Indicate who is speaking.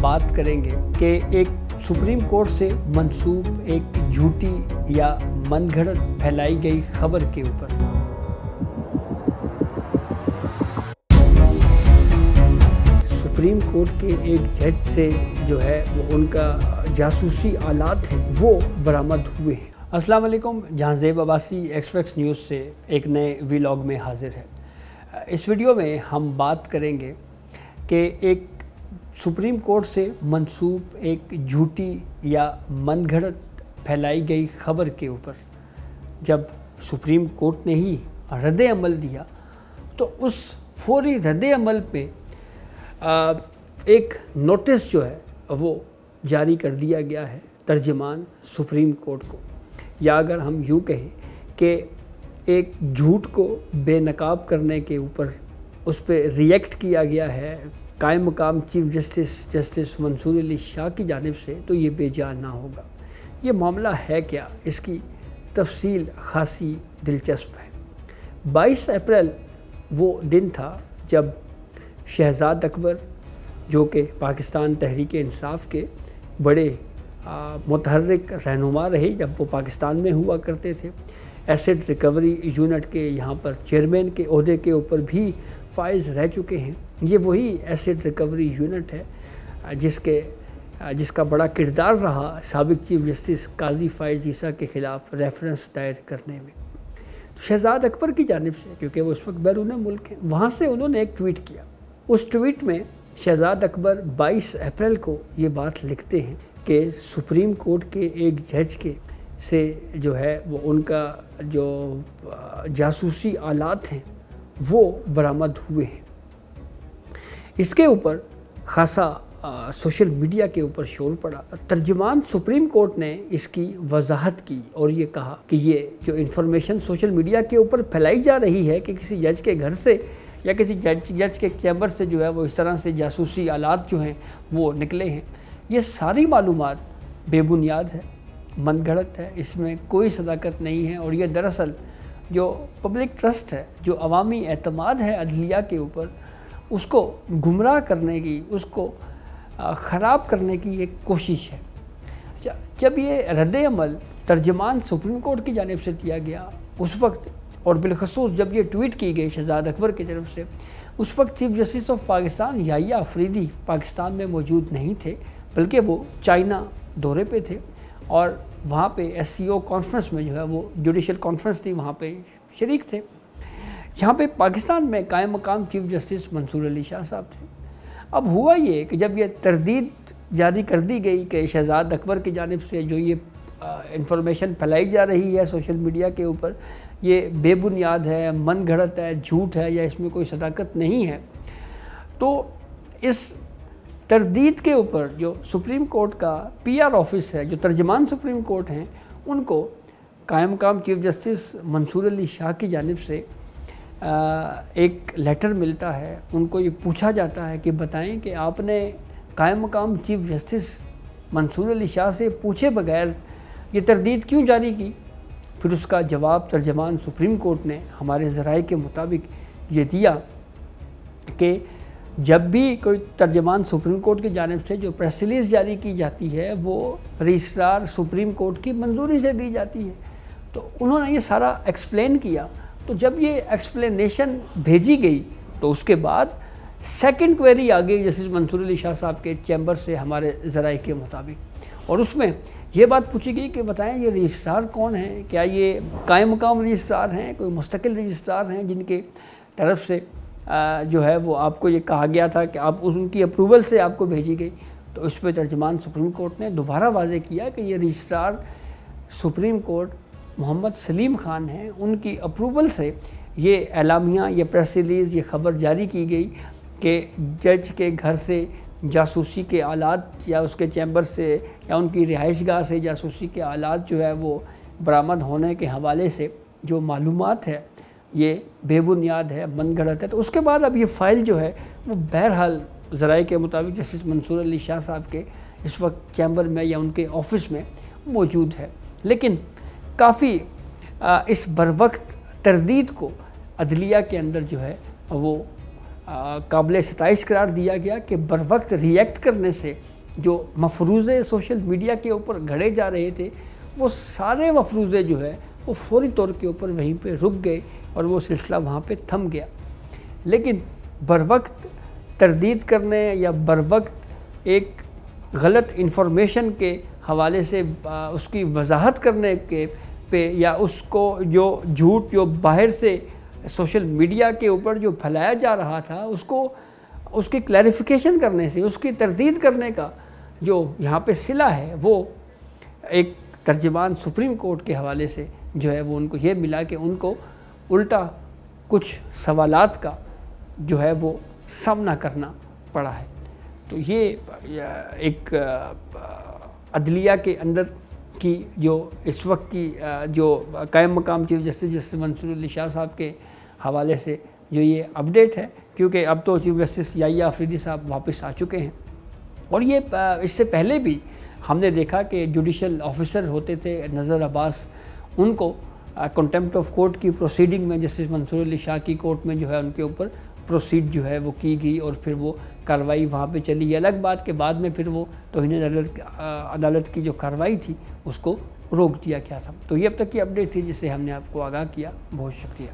Speaker 1: बात करेंगे कि एक सुप्रीम कोर्ट से मंसूब एक झूठी या मनगढ़ंत फैलाई गई खबर के ऊपर। सुप्रीम कोर्ट के एक जज से जो है वो उनका जासूसी आलात हैं वो बरामद हुए हैं। अस्सलाम वालेकुम, जहांज़ेब अब्बासी एक्सप्रेस न्यूज़ से एक नए व्लॉग में हाजिर है। इस वीडियो में हम बात करेंगे कि एक सुप्रीम कोर्ट से मंसूब एक झूठी या मनगढ़ंत फैलाई गई खबर के ऊपर जब सुप्रीम कोर्ट ने ही रद्द अमल दिया तो उस फौरी रद्द अमल पे एक नोटिस जो है वो जारी कर दिया गया है तर्जमान सुप्रीम कोर्ट को, या अगर हम यूँ कहें कि एक झूठ को बेनकाब करने के ऊपर उस पर रिएक्ट किया गया है कायम मकाम चीफ जस्टिस मंसूर अली शाह की जानिब से, तो ये बेजान ना होगा। ये मामला है क्या, इसकी तफसील खासी दिलचस्प है। 22 अप्रैल वो दिन था जब शहजाद अकबर, जो कि पाकिस्तान तहरीक इंसाफ के बड़े मुतहर्रिक रहनुमा रहे जब वो पाकिस्तान में हुआ करते थे, एसेट रिकवरी यूनिट के यहाँ पर चेयरमैन के ओहदे के ऊपर भी फाइज रह चुके हैं। ये वही एसेट रिकवरी यूनिट है जिसका बड़ा किरदार रहा साबिक चीफ जस्टिस काजी फाइज ईसा के ख़िलाफ़ रेफरेंस दायर करने में। तो शहजाद अकबर की जानिब से, क्योंकि वो उस वक्त बैरून मुल्क हैं, वहाँ से उन्होंने एक ट्वीट किया। उस ट्वीट में शहजाद अकबर 22 अप्रैल को ये बात लिखते हैं कि सुप्रीम कोर्ट के एक जज के से जो है वो उनका जो जासूसी आलात हैं वो बरामद हुए हैं। इसके ऊपर खासा सोशल मीडिया के ऊपर शोर पड़ा। तर्जुमान सुप्रीम कोर्ट ने इसकी वजाहत की और ये कहा कि ये जो इन्फॉर्मेशन सोशल मीडिया के ऊपर फैलाई जा रही है कि किसी जज के घर से या किसी जज के चैम्बर से जो है वो इस तरह से जासूसी आलात जो हैं वो निकले हैं, ये सारी मालूमात बेबुनियाद है, मनगढ़ंत है, इसमें कोई सदाकत नहीं है। और ये दरअसल जो पब्लिक ट्रस्ट है, जो अवामी एतमाद है अदलिया के ऊपर, उसको गुमराह करने की, उसको ख़राब करने की एक कोशिश है। जब ये रद्द अमल तर्जमान सुप्रीम कोर्ट की जानिब से दिया गया उस वक्त, और बिलखसूस जब ये ट्वीट की गई शहजाद अकबर की तरफ से, उस वक्त chief justice of Pakistan Yahya Afridi Pakistan में मौजूद नहीं थे, बल्कि वो चाइना दौरे पे थे और वहाँ पे SCO कॉन्फ्रेंस में जो है वो जुडिशल कॉन्फ्रेंस थी, वहाँ पे शरीक थे। यहाँ पे पाकिस्तान में कायम मकाम चीफ जस्टिस मंसूर अली शाह साहब थे। अब हुआ ये कि जब ये तरदीद जारी कर दी गई कि शहजाद अकबर की जानिब से जो ये इंफॉर्मेशन फैलाई जा रही है सोशल मीडिया के ऊपर, ये बेबुनियाद है, मनगढ़ंत है, झूठ है, या इसमें कोई सदाकत नहीं है, तो इस तरदीद के ऊपर जो सुप्रीम कोर्ट का PR ऑफिस है, जो तर्जमान सुप्रीम कोर्ट हैं, उनको कायम मकाम चीफ जस्टिस मंसूर अली शाह की जानिब से एक लेटर मिलता है। उनको ये पूछा जाता है कि बताएं कि आपने कायम मकाम चीफ जस्टिस मंसूर अली शाह से पूछे बगैर ये तरदीद क्यों जारी की। फिर उसका जवाब तर्जमान सुप्रीम कोर्ट ने हमारे ज़राए के मुताबिक ये दिया कि जब भी कोई तर्जमान सुप्रीम कोर्ट की जानिब से जो प्रेस रिलीज़ जारी की जाती है वो रजिस्ट्रार सुप्रीम कोर्ट की मंजूरी से दी जाती है। तो उन्होंने ये सारा एक्सप्लेन किया। तो जब ये एक्सप्लेनेशन भेजी गई तो उसके बाद सेकंड क्वेरी आ गई जस्टिस मंसूर अली शाह साहब के चैम्बर से हमारे ज़राए के मुताबिक, और उसमें ये बात पूछी गई कि बताएं ये रजिस्ट्रार कौन है, क्या ये कायम मकाम रजिस्ट्रार हैं, कोई मुस्तकिल रजिस्ट्रार हैं जिनके तरफ से जो है वो आपको ये कहा गया था कि आप उनकी अप्रूवल से आपको भेजी गई। तो इस पर तर्जमान सुप्रीम कोर्ट ने दोबारा वाज़े किया कि ये registrar supreme court Mohammad Salim Khan हैं, उनकी अप्रूवल से ये एलामिया, ये प्रेस रिलीज़, ये ख़बर जारी की गई कि जज के घर से जासूसी के आलात या उसके चैम्बर से या उनकी रिहाइशगाह से जासूसी के आलात जो है वो बरामद होने के हवाले से जो मालूमात है ये बेबुनियाद है, मनगढ़ंत है। तो उसके बाद अब ये फ़ाइल जो है वो बहरहाल ज़राए के मुताबिक जस्टिस मंसूर अली शाह साहब के इस वक्त चैम्बर में या उनके ऑफिस में मौजूद है। लेकिन काफ़ी इस बरवक्त तरदीद को अदलिया के अंदर जो है वो काबिल सताइश करार दिया गया कि बर वक्त रिएक्ट करने से जो मफरूज़े सोशल मीडिया के ऊपर घड़े जा रहे थे, वो सारे मफरूज़े जो है वो फौरी तौर के ऊपर वहीं पे रुक गए और वो सिलसिला वहाँ पे थम गया। लेकिन बरवक्त तरदीद करने या बरवक्त एक गलत इन्फॉर्मेशन के हवाले से उसकी वजाहत करने के पे या उसको जो झूठ जो बाहर से सोशल मीडिया के ऊपर जो फैलाया जा रहा था उसको उसकी क्लैरिफिकेशन करने से, उसकी तरदीद करने का जो यहाँ पे सिला है, वो एक तर्जुमान सुप्रीम कोर्ट के हवाले से जो है वो उनको ये मिला कि उनको उल्टा कुछ सवालात का जो है वो सामना करना पड़ा है। तो ये एक अदलिया के अंदर की जो इस वक्त की जो कायम मकाम चीफ जस्टिस मंसूर अली शाह साहब के हवाले से जो ये अपडेट है, क्योंकि अब तो चीफ जस्टिस याहिया अफरीदी साहब वापस आ चुके हैं और ये इससे पहले भी हमने देखा कि जुडिशल ऑफिसर होते थे नज़र अब्बास, उनको कंटेम्प्ट ऑफ कोर्ट की प्रोसीडिंग में जस्टिस मंसूर अली शाह की कोर्ट में जो है उनके ऊपर प्रोसीड जो है वो की गई और फिर वो कार्रवाई वहाँ पे चली। ये अलग बात के बाद में फिर वो तौहीन अदालत की जो कार्रवाई थी उसको रोक दिया गया था। तो ये अब तक की अपडेट थी जिससे हमने आपको आगाह किया। बहुत शुक्रिया।